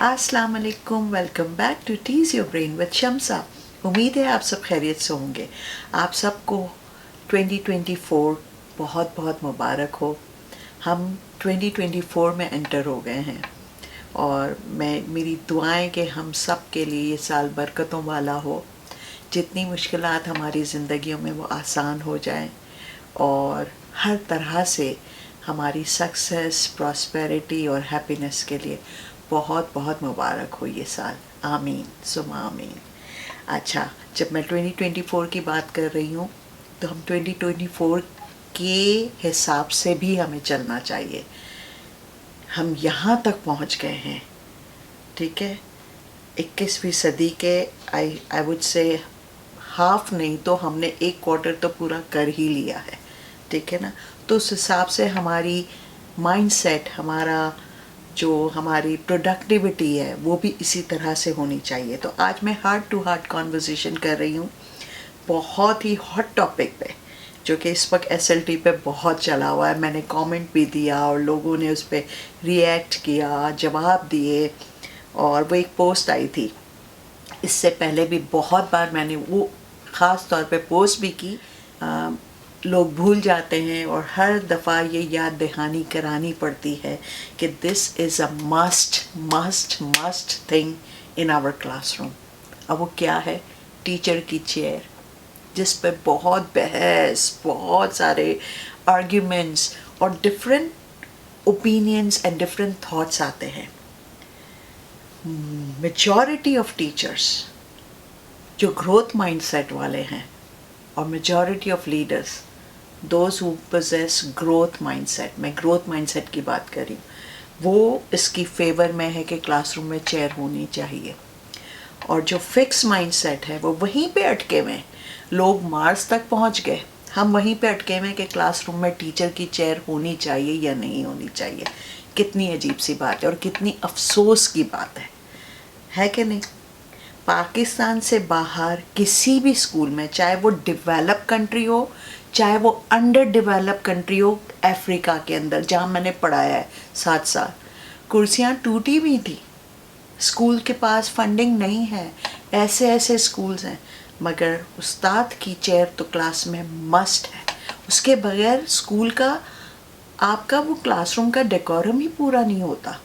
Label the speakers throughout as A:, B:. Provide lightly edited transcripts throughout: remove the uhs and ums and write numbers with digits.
A: अस्सलाम वालेकुम, welcome back to tease your brain with Shamsa. उम्मीद है आप सब खैरियत से होंगे। आप सबको 2024 बहुत बहुत मुबारक हो। हम 2024 में एंटर हो गए हैं और मेरी दुआएं कि हम सब के लिए ये साल बरकतों वाला हो। जितनी मुश्किलात हमारी ज़िंदगियों में वो आसान हो जाएं और हर तरह से हमारी सक्सेस, प्रॉस्पेरिटी और हैप्पीनेस के लिए बहुत बहुत मुबारक हो ये साल। आमीन सुमा आमीन। अच्छा, जब मैं 2024 की बात कर रही हूँ तो हम 2024 के हिसाब से भी हमें चलना चाहिए। हम यहाँ तक पहुँच गए हैं, ठीक है। 21वीं सदी के आई वुड से हाफ नहीं तो हमने एक क्वार्टर तो पूरा कर ही लिया है, ठीक है ना। तो उस हिसाब से हमारी माइंडसेट, हमारी प्रोडक्टिविटी है वो भी इसी तरह से होनी चाहिए। तो आज मैं हार्ट टू हार्ट कॉन्वर्सेशन कर रही हूँ बहुत ही हॉट टॉपिक पे, जो कि इस वक्त SLT पे बहुत चला हुआ है। मैंने कमेंट भी दिया और लोगों ने उस पर रिएक्ट किया, जवाब दिए, और वो एक पोस्ट आई थी। इससे पहले भी बहुत बार मैंने वो ख़ास तौर पे पोस्ट भी की। लोग भूल जाते हैं और हर दफ़ा ये याद दहानी करानी पड़ती है कि this is a must thing in our classroom. अब वो क्या है? टीचर की चेयर, जिस पर बहुत बहस, बहुत सारे आर्ग्यूमेंट्स और different opinions and different thoughts आते हैं। मेजॉरिटी ऑफ टीचर्स जो ग्रोथ माइंडसेट वाले हैं और majority of leaders those who possess growth mindset, मैं ग्रोथ माइंडसेट की बात कर रही हूँ, वो इसकी फेवर में है कि क्लासरूम में चेयर होनी चाहिए। और जो फिक्स माइंडसेट है वो वहीं पे अटके हुए हैं। लोग मार्स तक पहुँच गए, हम वहीं पे अटके हुए हैं कि क्लासरूम में टीचर की चेयर होनी चाहिए या नहीं होनी चाहिए। कितनी अजीब सी बात है और कितनी अफसोस की बात है कि नहीं। पाकिस्तान से बाहर किसी भी स्कूल में, चाहे वो डेवलप कंट्री हो चाहे वो अंडर डेवलप कंट्री हो, अफ्रीका के अंदर जहाँ मैंने पढ़ाया है 7 साल, कुर्सियाँ टूटी हुई थी। स्कूल के पास फंडिंग नहीं है, ऐसे स्कूल्स हैं, मगर उस्ताद की चेयर तो क्लास में मस्ट है। उसके बगैर स्कूल का, आपका वो क्लासरूम का डेकोरम ही पूरा नहीं होता।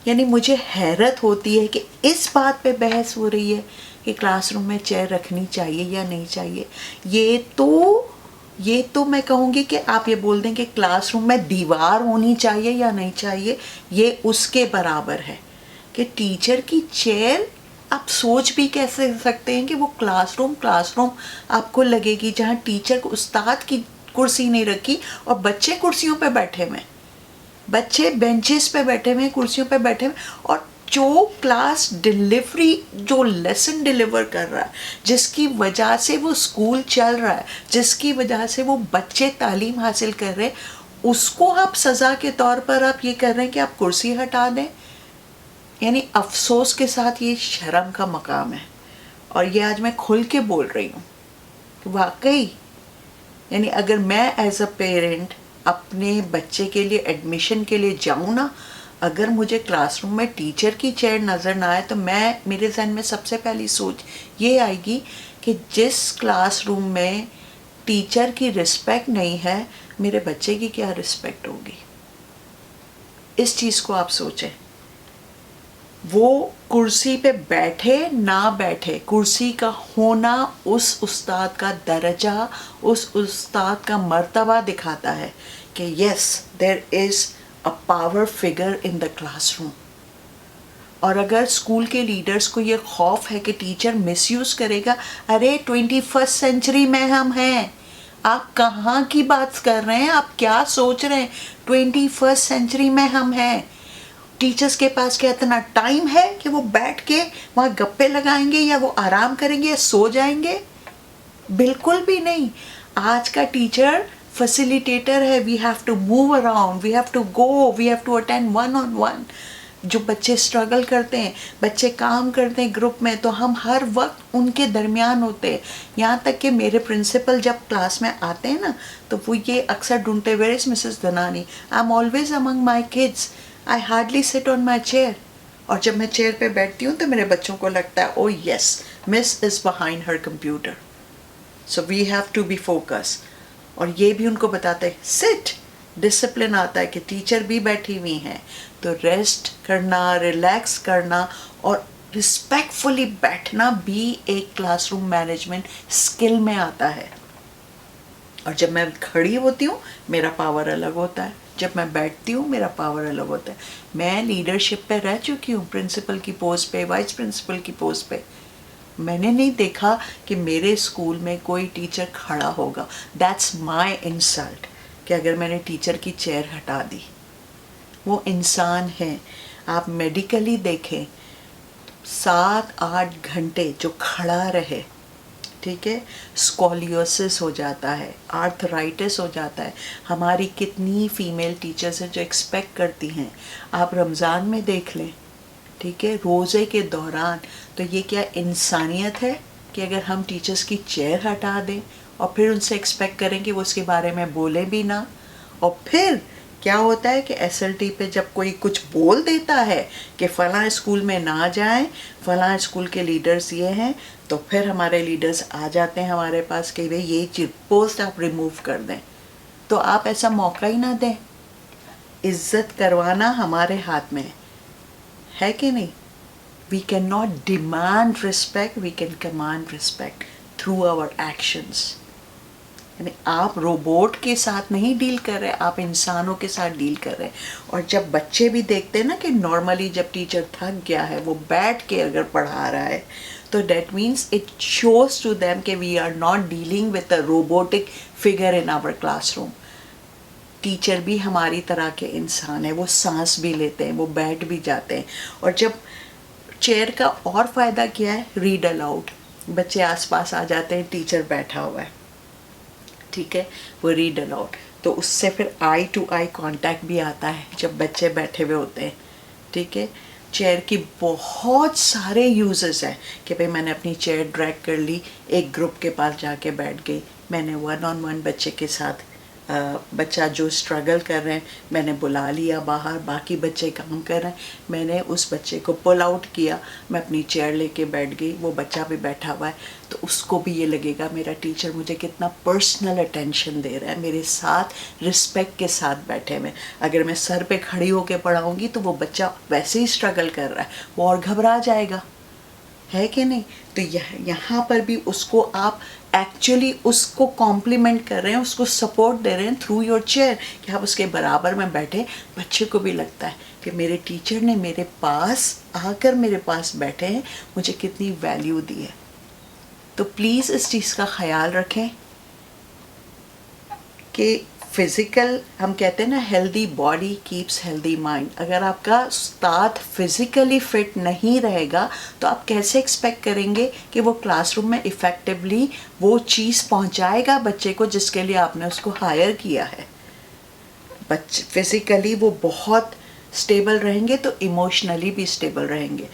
A: यानी मुझे हैरत होती है कि इस बात पे बहस हो रही है कि क्लासरूम में चेयर रखनी चाहिए या नहीं चाहिए। ये तो मैं कहूँगी कि आप ये बोल दें कि क्लासरूम में दीवार होनी चाहिए या नहीं चाहिए, ये उसके बराबर है कि टीचर की चेयर। आप सोच भी कैसे सकते हैं कि वो क्लासरूम आपको लगेगी जहाँ टीचर को, उस्ताद की कुर्सी नहीं रखी और बच्चे कुर्सियों पे बैठे हुए, बच्चे बेंचेस पे बैठे हुए, कुर्सियों पे बैठे हुए, और जो क्लास डिलीवरी, जो लेसन डिलीवर कर रहा है, जिसकी वजह से वो स्कूल चल रहा है, जिसकी वजह से वो बच्चे तालीम हासिल कर रहे हैं, उसको आप सज़ा के तौर पर आप ये कर रहे हैं कि आप कुर्सी हटा दें। यानी अफसोस के साथ ये शर्म का मकाम है। और ये आज मैं खुल के बोल रही हूँ कि वाकई, यानी अगर मैं एज अ पेरेंट अपने बच्चे के लिए एडमिशन के लिए जाऊँ ना, अगर मुझे क्लासरूम में टीचर की चेयर नज़र ना आए तो मेरे ज़हन में सबसे पहली सोच ये आएगी कि जिस क्लासरूम में टीचर की रिस्पेक्ट नहीं है, मेरे बच्चे की क्या रिस्पेक्ट होगी। इस चीज़ को आप सोचें। वो कुर्सी पे बैठे ना बैठे, कुर्सी का होना उस उस्ताद का दर्जा, उस उस्ताद का मर्तबा दिखाता है कि yes, there is a power figure in the classroom. और अगर स्कूल के लीडर्स को ये खौफ है कि टीचर मिसयूज़ करेगा, अरे 21st सेंचुरी में हम हैं, आप कहाँ की बात कर रहे हैं, आप क्या सोच रहे हैं? 21st सेंचुरी में हम हैं। टीचर्स के पास क्या इतना टाइम है कि वो बैठ के वहाँ गप्पे लगाएंगे या वो आराम करेंगे या सो जाएंगे? बिल्कुल भी नहीं। आज का टीचर फैसिलिटेटर है। We have to move around, we have to go, we have to attend 1-on-1। जो बच्चे स्ट्रगल करते हैं, बच्चे काम करते हैं ग्रुप में, तो हम हर वक्त उनके दरमियान होते हैं। यहाँ तक कि मेरे प्रिंसिपल जब क्लास में आते हैं ना, तो वो ये अक्सर ढूंढते, where is Mrs Dhanani, I am always among my kids. I hardly sit on my chair. और जब मैं चेयर पे बैठती हूँ तो मेरे बच्चों को लगता है, oh yes, miss is behind her computer, so we have to be focus. और ये भी उनको बताते हैं, सिट. डिसिप्लिन आता है कि टीचर भी बैठी हुई हैं, तो रेस्ट करना, रिलैक्स करना और रिस्पेक्टफुली बैठना भी एक क्लासरूम मैनेजमेंट स्किल में आता है. और जब मैं खड़ी होती हूँ मेरा पावर अलग होता है, जब मैं बैठती हूँ मेरा पावर अलग होता है. मैं लीडरशिप पे रह चुकी हूँ, प्रिंसिपल की पोस्ट पे, वाइस प्रिंसिपल की पोस्ट पे. मैंने नहीं देखा कि मेरे स्कूल में कोई टीचर खड़ा होगा. दैट्स माई इंसल्ट कि अगर मैंने टीचर की चेयर हटा दी. वो इंसान है. आप मेडिकली देखें, 7-8 घंटे जो खड़ा रहे, ठीक है, स्कोलियोसिस हो जाता है, आर्थराइटिस हो जाता है. हमारी कितनी फीमेल टीचर्स हैं जो एक्सपेक्ट करती हैं. आप रमज़ान में देख लें, ठीक है, रोज़े के दौरान. तो ये क्या इंसानियत है कि अगर हम टीचर्स की चेयर हटा दें और फिर उनसे एक्सपेक्ट करें कि वो उसके बारे में बोले भी ना. और फिर क्या होता है कि एसएलटी पे जब कोई कुछ बोल देता है कि फ़लाँ स्कूल में ना जाएं, फ़लाँ स्कूल के लीडर्स ये हैं, तो फिर हमारे लीडर्स आ जाते हैं हमारे पास कि भाई ये पोस्ट आप रिमूव कर दें. तो आप ऐसा मौका ही ना दें. इज़्ज़त करवाना हमारे हाथ में है कि नहीं. We can not demand respect, we can command respect through our actions. यानी आप रोबोट के साथ नहीं डील कर रहे, आप इंसानों के साथ डील कर रहे हैं. और जब बच्चे भी देखते हैं ना कि नॉर्मली जब टीचर थक गया है, वो बैठ के अगर पढ़ा रहा है, तो that means it shows to them कि we are not dealing with a robotic figure in our classroom. Teacher भी हमारी तरह के इंसान है, वो सांस भी लेते हैं, वो बैठ भी जाते हैं. और जब चेयर का और फ़ायदा क्या है, रीड अलाउड. बच्चे आसपास आ जाते हैं, टीचर बैठा हुआ है, ठीक है, वो रीड अलाउड. तो उससे फिर आई टू आई कांटेक्ट भी आता है जब बच्चे बैठे हुए होते हैं, ठीक है. चेयर की बहुत सारे यूजेस हैं कि भाई मैंने अपनी चेयर ड्रैग कर ली, एक ग्रुप के पास जाके बैठ गई, मैंने 1-on-1 बच्चे के साथ, बच्चा जो स्ट्रगल कर रहे हैं मैंने बुला लिया बाहर, बाकी बच्चे काम कर रहे हैं, मैंने उस बच्चे को पुल आउट किया, मैं अपनी चेयर लेके बैठ गई, वो बच्चा भी बैठा हुआ है, तो उसको भी ये लगेगा मेरा टीचर मुझे कितना पर्सनल अटेंशन दे रहा है, मेरे साथ रिस्पेक्ट के साथ बैठे में. अगर मैं सर पे खड़ी होकर पढ़ाऊँगी तो वो बच्चा वैसे ही स्ट्रगल कर रहा है, वो और घबरा जाएगा, है कि नहीं. तो यहाँ पर भी उसको आप एक्चुअली उसको कॉम्प्लीमेंट कर रहे हैं, उसको सपोर्ट दे रहे हैं थ्रू योर चेयर कि आप उसके बराबर में बैठे. बच्चे को भी लगता है कि मेरे टीचर ने मेरे पास आकर मेरे पास बैठे हैं, मुझे कितनी वैल्यू दी है. तो प्लीज़ इस चीज़ का ख्याल रखें कि फिज़िकल, हम कहते हैं ना, healthy body keeps healthy mind. अगर आपका उस्ताद फिज़िकली फिट नहीं रहेगा तो आप कैसे एक्सपेक्ट करेंगे कि वो क्लासरूम में इफ़ेक्टिवली वो चीज़ पहुंचाएगा बच्चे को जिसके लिए आपने उसको हायर किया है. बच्चे फिज़िकली वो बहुत स्टेबल रहेंगे तो इमोशनली भी स्टेबल रहेंगे.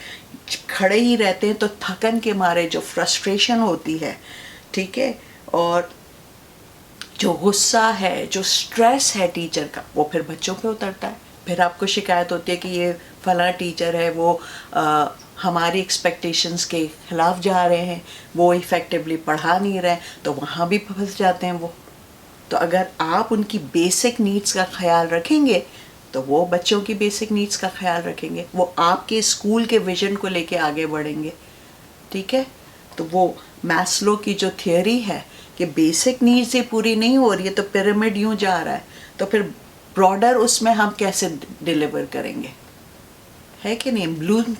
A: खड़े ही रहते हैं तो थकन के मारे जो फ्रस्ट्रेशन होती है, ठीक है, और जो गुस्सा है, जो स्ट्रेस है टीचर का, वो फिर बच्चों पे उतरता है. फिर आपको शिकायत होती है कि ये फलां टीचर है, वो हमारी एक्सपेक्टेशंस के ख़िलाफ़ जा रहे हैं, वो इफ़ेक्टिवली पढ़ा नहीं रहे, तो वहाँ भी फंस जाते हैं वो. तो अगर आप उनकी बेसिक नीड्स का ख्याल रखेंगे तो वो बच्चों की बेसिक नीड्स का ख्याल रखेंगे, वो आपके स्कूल के विज़न को लेके आगे बढ़ेंगे, ठीक है. तो वो मैस्लो की जो थियोरी है कि बेसिक नीड्स ही पूरी नहीं हो रही है तो पिरामिड यूँ जा रहा है, तो फिर ब्रॉडर उसमें हम कैसे डिलीवर करेंगे, है कि नहीं.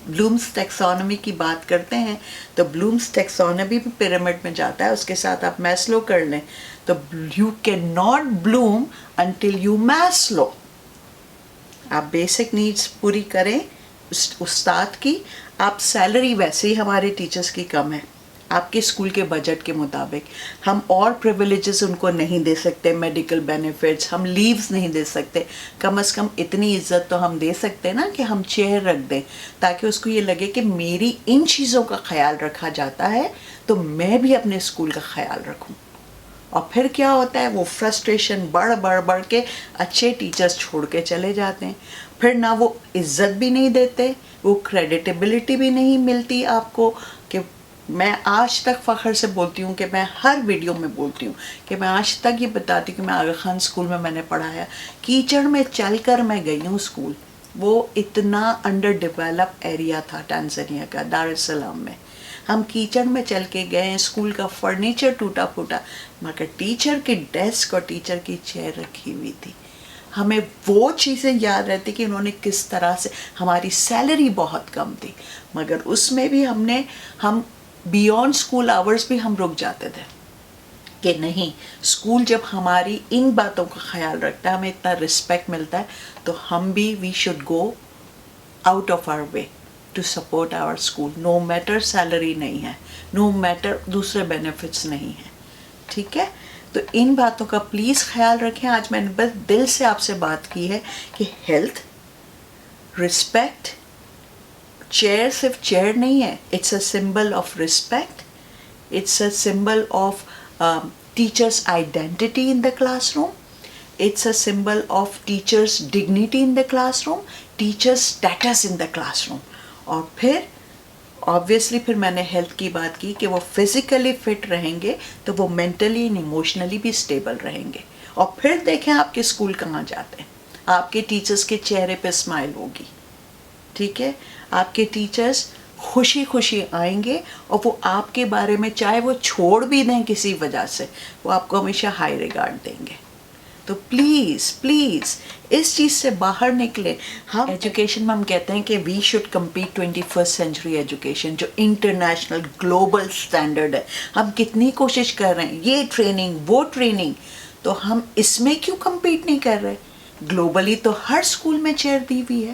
A: ब्लूम्स टैक्सोनॉमी की बात करते हैं तो ब्लूम्स टैक्सोनॉमी भी पिरामिड में जाता है, उसके साथ आप मैस्लो कर लें तो you can not Bloom until you Maslow. आप बेसिक नीड्स पूरी करें उस्ताद की. आप सैलरी वैसे ही हमारे टीचर्स की कम है आपके स्कूल के बजट के मुताबिक, हम और प्रिविलेजेस उनको नहीं दे सकते, मेडिकल बेनिफिट्स, हम लीव्स नहीं दे सकते. कम से कम इतनी इज्जत तो हम दे सकते हैं ना कि हम चेयर रख दें ताकि उसको ये लगे कि मेरी इन चीज़ों का ख्याल रखा जाता है तो मैं भी अपने स्कूल का ख्याल रखूं. اور پھر کیا ہوتا ہے, وہ فرسٹریشن بڑھ کے اچھے ٹیچرز چھوڑ کے چلے جاتے ہیں. پھر نہ وہ عزت بھی نہیں دیتے, وہ کریڈیٹیبلٹی بھی نہیں ملتی آپ کو. کہ میں آج تک فخر سے بولتی ہوں, کہ میں ہر ویڈیو میں بولتی ہوں کہ میں آج تک یہ بتاتی ہوں کہ میں آغا خان اسکول میں نے پڑھایا. کیچڑ میں چل کر میں گئی ہوں اسکول. وہ اتنا انڈر ڈیولپ ایریا تھا ٹانزانیہ کا, دار السلام میں. ہم کیچڑ میں چل کے گئے, اسکول کا فرنیچر ٹوٹا پھوٹا, مگر ٹیچر کی ڈیسک اور ٹیچر کی چیئر رکھی ہوئی تھی. ہمیں وہ چیزیں یاد رہتی کہ انہوں نے کس طرح سے, ہماری سیلری بہت کم تھی مگر اس میں بھی ہم بیونڈ اسکول آورز بھی ہم رک جاتے تھے کہ نہیں, اسکول جب ہماری ان باتوں کا خیال رکھتا ہے, ہمیں اتنا رسپیکٹ ملتا ہے, تو ہم بھی we should go out of our way to support our school. No matter salary نہیں ہے, نو میٹر دوسرے بینیفٹس نہیں ہیں. ٹھیک ہے, تو ان باتوں کا پلیز خیال رکھیں. آج میں نے بس دل سے آپ سے بات کی ہے کہ ہیلتھ, رسپیکٹ, چیئر صرف چیئر نہیں ہے, it's a symbol of respect, it's a symbol of teacher's identity in the classroom, it's a symbol of teacher's dignity in the classroom, teacher's status in the classroom. اور پھر obviously پھر میں نے health کی بات کی کہ وہ فزیکلی فٹ رہیں گے تو وہ مینٹلی اینڈ ایموشنلی بھی اسٹیبل رہیں گے. اور پھر دیکھیں آپ کے اسکول کہاں جاتے ہیں, آپ کے ٹیچرز کے چہرے پہ اسمائل ہوگی. ٹھیک ہے, آپ کے ٹیچرز خوشی خوشی آئیں گے, اور وہ آپ کے بارے میں چاہے وہ چھوڑ بھی دیں کسی وجہ سے, وہ آپ کو ہمیشہ ہائی ریگارڈ دیں گے. تو پلیز پلیز اس چیز سے باہر نکلیں. ہم ایجوکیشن میں ہم کہتے ہیں کہ we should compete 21st century education, جو انٹرنیشنل گلوبل سٹینڈرڈ ہے. ہم کتنی کوشش کر رہے ہیں, یہ ٹریننگ وہ ٹریننگ, تو ہم اس میں کیوں کمپیٹ نہیں کر رہے؟ گلوبلی تو ہر اسکول میں چیئر دی ہوئی ہے.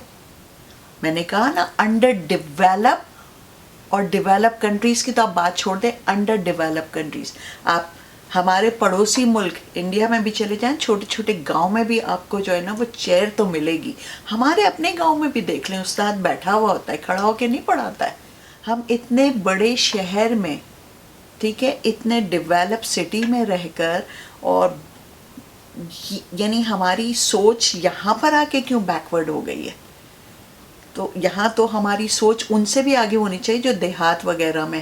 A: میں نے کہا نا, انڈر ڈیولپ اور ڈیولپ کنٹریز کی تو آپ بات چھوڑ دیں, انڈر ڈیولپ کنٹریز. آپ ہمارے پڑوسی ملک انڈیا میں بھی چلے جائیں, چھوٹے چھوٹے گاؤں میں بھی آپ کو جو ہے نا وہ چیئر تو ملے گی. ہمارے اپنے گاؤں میں بھی دیکھ لیں, استاد بیٹھا ہوا ہوتا ہے, کھڑا ہو کے نہیں پڑھاتا ہے. ہم اتنے بڑے شہر میں, ٹھیک ہے, اتنے ڈیولپ سٹی میں رہ کر, اور یعنی ہماری سوچ یہاں پر آ کے کیوں بیکورڈ ہو گئی ہے؟ تو یہاں تو ہماری سوچ ان سے بھی آگے ہونی چاہیے جو دیہات وغیرہ میں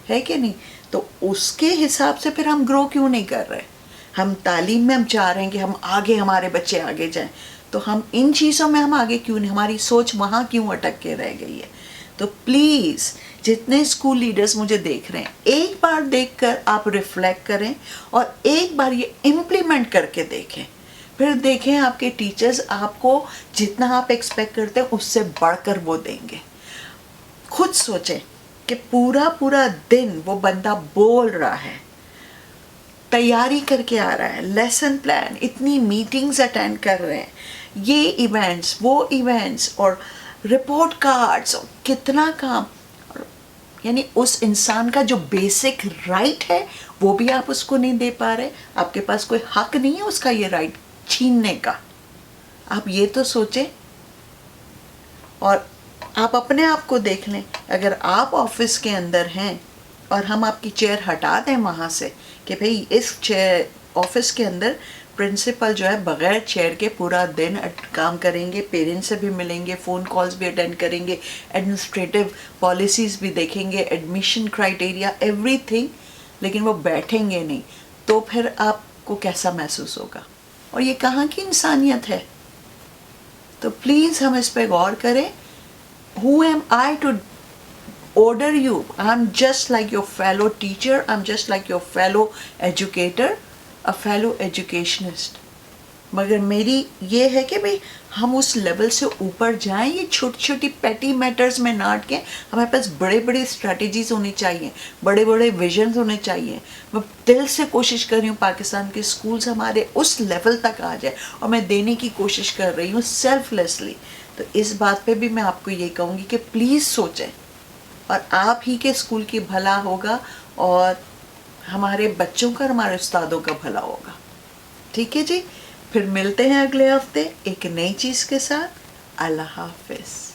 A: ہے کہ نہیں؟ تو اس کے حساب سے پھر ہم گرو کیوں نہیں کر رہے؟ ہم تعلیم میں ہم چاہ رہے ہیں کہ ہم آگے, ہمارے بچے آگے جائیں, تو ہم ان چیزوں میں ہم آگے کیوں نہیں, ہماری سوچ وہاں کیوں اٹک کے رہ گئی ہے؟ تو پلیز جتنے اسکول لیڈرز مجھے دیکھ رہے ہیں, ایک بار دیکھ کر آپ ریفلیکٹ کریں, اور ایک بار یہ امپلیمنٹ کر کے دیکھیں. پھر دیکھیں آپ کے ٹیچرز آپ کو جتنا آپ ایکسپیکٹ کرتے ہیں اس سے بڑھ کر وہ دیں گے. خود سوچیں کہ پورا دن وہ بندہ بول رہا ہے, تیاری کر کے آ رہا ہے, لیسن پلان, اتنی میٹنگز اٹینڈ کر رہے ہیں, یہ ایونٹس وہ ایونٹس, اور رپورٹ کارڈز, کتنا کام. یعنی اس انسان کا جو بیسک رائٹ ہے وہ بھی آپ اس کو نہیں دے پا رہے. آپ کے پاس کوئی حق نہیں ہے اس کا یہ رائٹ چھیننے کا. آپ یہ تو سوچیں. اور آپ اپنے آپ کو دیکھ لیں, اگر آپ آفس کے اندر ہیں اور ہم آپ کی چیئر ہٹا دیں وہاں سے کہ بھئی اس چیئر آفس کے اندر پرنسپل جو ہے بغیر چیئر کے پورا دن کام کریں گے, پیرنٹس سے بھی ملیں گے, فون کالز بھی اٹینڈ کریں گے, ایڈمنسٹریٹو پالیسیز بھی دیکھیں گے, ایڈمیشن کرائٹیریا, ایوری تھنگ, لیکن وہ بیٹھیں گے نہیں, تو پھر آپ کو کیسا محسوس ہوگا؟ اور یہ کہاں کی انسانیت ہے؟ تو پلیز ہم اس پہ غور کریں. Who am I to order you? I'm just like your fellow teacher, I'm just like your fellow educator, a fellow educationist. مگر میری یہ ہے کہ بھئی ہم اس لیول سے اوپر جائیں, یہ چھوٹی چھوٹی پیٹی میٹرز میں ناٹ کے, ہمارے پاس بڑے بڑے اسٹریٹجیز ہونی چاہیے, بڑے بڑے ویژنز ہونے چاہیے. میں دل سے کوشش کر رہی ہوں پاکستان کے اسکولز ہمارے اس لیول تک آ جائے, اور میں دینے کی کوشش کر رہی ہوں سیلف لیسلی. تو اس بات پہ بھی میں آپ کو یہ کہوں گی کہ پلیز سوچیں, اور آپ ہی کے اسکول کی بھلا ہوگا, اور ہمارے بچوں کا, ہمارے استادوں کا بھلا ہوگا. ٹھیک ہے جی, پھر ملتے ہیں اگلے ہفتے ایک نئی چیز کے ساتھ. اللہ حافظ.